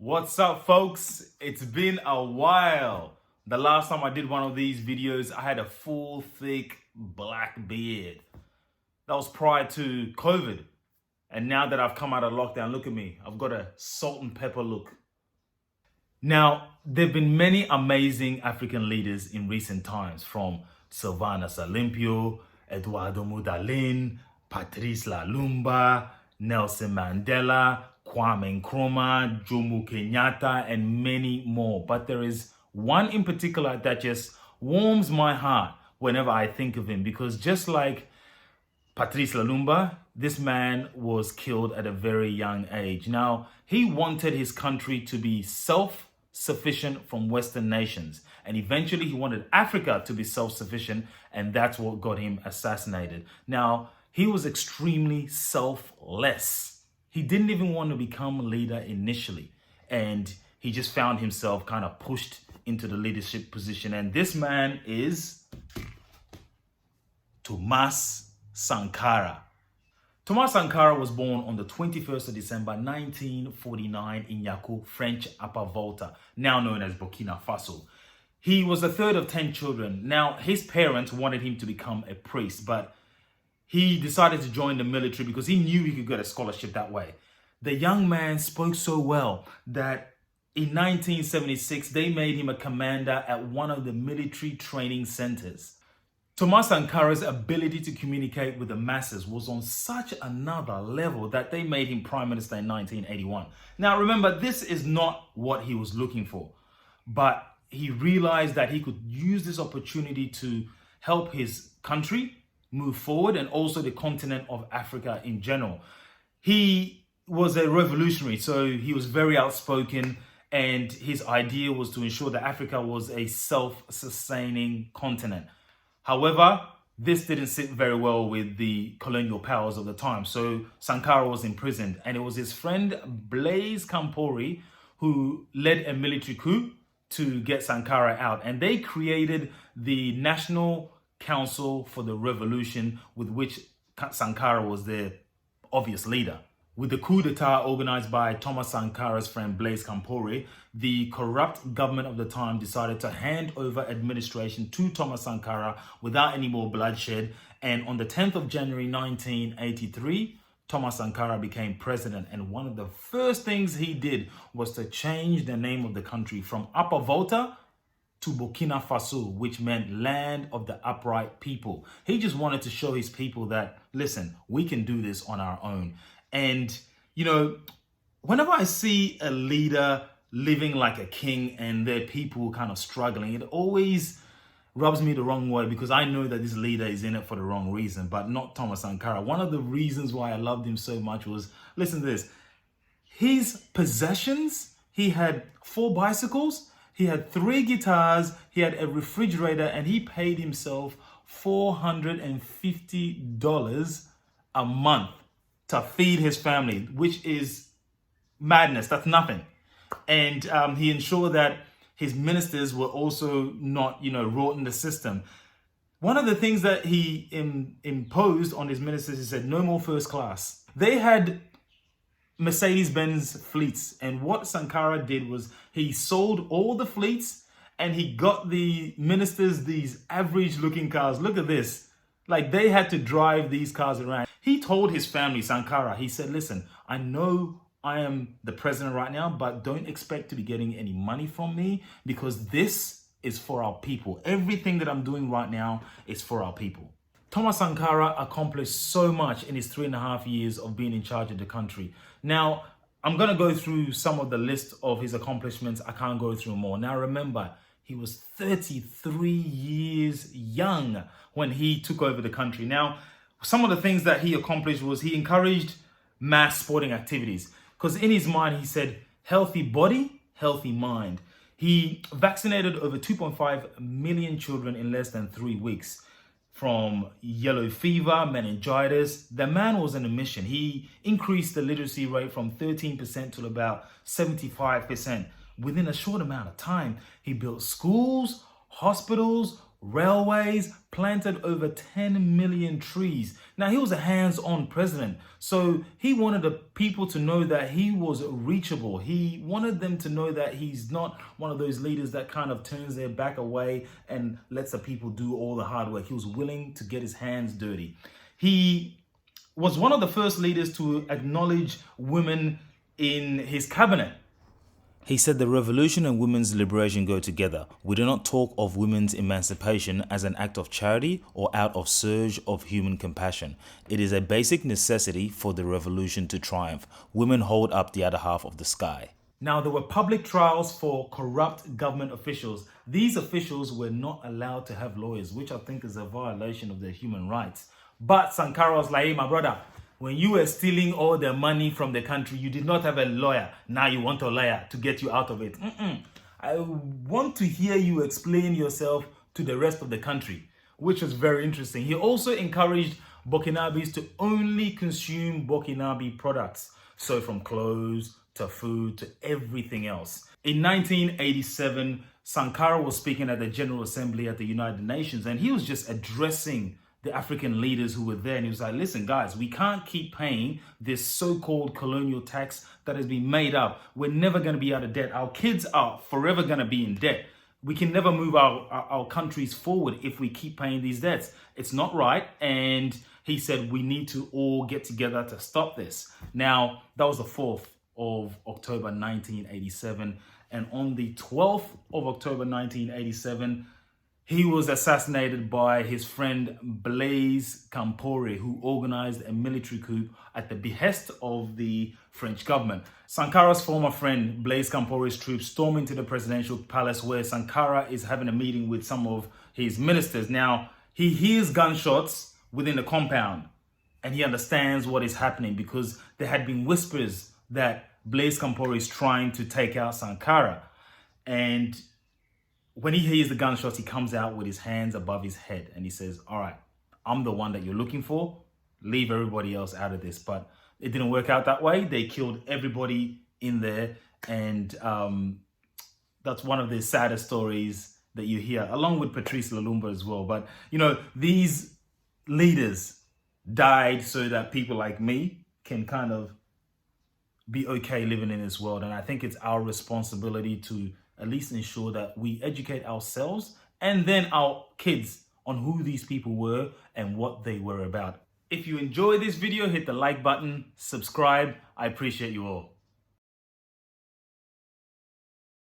What's up, folks? It's been a while. The last time I did one of these videos, I had a full, thick, black beard. That was prior to COVID. And now that I've come out of lockdown, look at me. I've got a salt and pepper look. Now, there have been many amazing African leaders in recent times, from Sylvana Salimpio, Eduardo Mudalin, Patrice Lumumba, Nelson Mandela, Kwame Nkrumah, Jomo Kenyatta, and many more. But there is one in particular that just warms my heart whenever I think of him, because just like Patrice Lumumba, this man was killed at a very young age. Now, he wanted his country to be self-sufficient from Western nations. And eventually he wanted Africa to be self-sufficient, and that's what got him assassinated. Now, he was extremely selfless. He didn't even want to become a leader initially. And he just found himself kind of pushed into the leadership position. And this man is Tomasankara. Tomasankara was born on the 21st of December 1949 in Yakou, French Upper Volta, now known as Burkina Faso. He was the third of 10 children. Now, his parents wanted him to become a priest, but he decided to join the military because he knew he could get a scholarship that way. The young man spoke so well that in 1976, they made him a commander at one of the military training centers. Tomasankara's ability to communicate with the masses was on such another level that they made him prime minister in 1981. Now, remember, this is not what he was looking for, but he realized that he could use this opportunity to help his country move forward, and also the continent of Africa in general. He was a revolutionary, so he was very outspoken, and his idea was to ensure that Africa was a self-sustaining continent. However, this didn't sit very well with the colonial powers of the time, so Sankara was imprisoned, and it was his friend Blaise Compaoré who led a military coup to get Sankara out, and they created the National Council for the Revolution, with which Sankara was the obvious leader. With the coup d'etat organized by Tomasankara's friend Blaise Compaoré, the corrupt government of the time decided to hand over administration to Tomasankara without any more bloodshed. And on the 10th of January 1983, Tomasankara became president. And one of the first things he did was to change the name of the country from Upper Volta to Burkina Faso, which meant land of the upright people. He just wanted to show his people that, listen, we can do this on our own. And, you know, whenever I see a leader living like a king and their people kind of struggling, it always rubs me the wrong way, because I know that this leader is in it for the wrong reason, but not Tomasankara. One of the reasons why I loved him so much was, listen to this, his possessions, he had 4 bicycles, he had 3 guitars, he had a refrigerator, and he paid himself $450 a month to feed his family, which is madness. That's nothing. And he ensured that his ministers were also not, wrought in the system. One of the things that he imposed on his ministers, he said, no more first class. They had Mercedes-Benz fleets, and what Sankara did was he sold all the fleets and he got the ministers these average looking cars. Look at this. Like, they had to drive these cars around. He told his family, Sankara, he said, listen, I know I am the president right now, but don't expect to be getting any money from me, because this is for our people. Everything that I'm doing right now is for our people. Tomasankara accomplished so much in his 3.5 years of being in charge of the country. Now, I'm going to go through some of the list of his accomplishments. I can't go through more. Now, remember, he was 33 years young when he took over the country. Now, some of the things that he accomplished was he encouraged mass sporting activities, because in his mind, he said, healthy body, healthy mind. He vaccinated over 2.5 million children in less than 3 weeks. From yellow fever, meningitis, the man was on a mission. He increased the literacy rate from 13% to about 75%. Within a short amount of time, he built schools, hospitals, railways, planted over 10 million trees. Now, he was a hands-on president, so he wanted the people to know that he was reachable. He wanted them to know that he's not one of those leaders that kind of turns their back away and lets the people do all the hard work. He was willing to get his hands dirty. He was one of the first leaders to acknowledge women in his cabinet. He said the revolution and women's liberation go together. We do not talk of women's emancipation as an act of charity or out of surge of human compassion. It is a basic necessity for the revolution to triumph. Women hold up the other half of the sky. Now, there were public trials for corrupt government officials. These officials were not allowed to have lawyers, which I think is a violation of their human rights. But Sankara was like, hey, my brother, when you were stealing all the money from the country, you did not have a lawyer. Now you want a lawyer to get you out of it. I want to hear you explain yourself to the rest of the country, which was very interesting. He also encouraged Burkinabes to only consume Burkinabe products. So from clothes to food to everything else. In 1987, Sankara was speaking at the General Assembly at the United Nations, and he was just addressing the African leaders who were there, and he was like, listen guys, we can't keep paying this so-called colonial tax that has been made up. We're never going to be out of debt. Our kids are forever going to be in debt. We can never move our countries forward if we keep paying these debts. It's not right. And he said we need to all get together to stop this. Now, that was the 4th of October 1987, and on the 12th of October 1987, he was assassinated by his friend Blaise Compaoré, who organized a military coup at the behest of the French government. Sankara's former friend Blaise Compaoré's troops storm into the presidential palace where Sankara is having a meeting with some of his ministers. Now, he hears gunshots within the compound and he understands what is happening because there had been whispers that Blaise Compaoré is trying to take out Sankara. And when he hears the gunshots, he comes out with his hands above his head and he says, all right, I'm the one that you're looking for. Leave everybody else out of this. But it didn't work out that way. They killed everybody in there. And that's one of the saddest stories that you hear, along with Patrice Lumumba as well. But, you know, these leaders died so that people like me can kind of be okay living in this world. And I think it's our responsibility to at least ensure that we educate ourselves and then our kids on who these people were and what they were about. If you enjoyed this video, hit the like button, subscribe. I appreciate you all.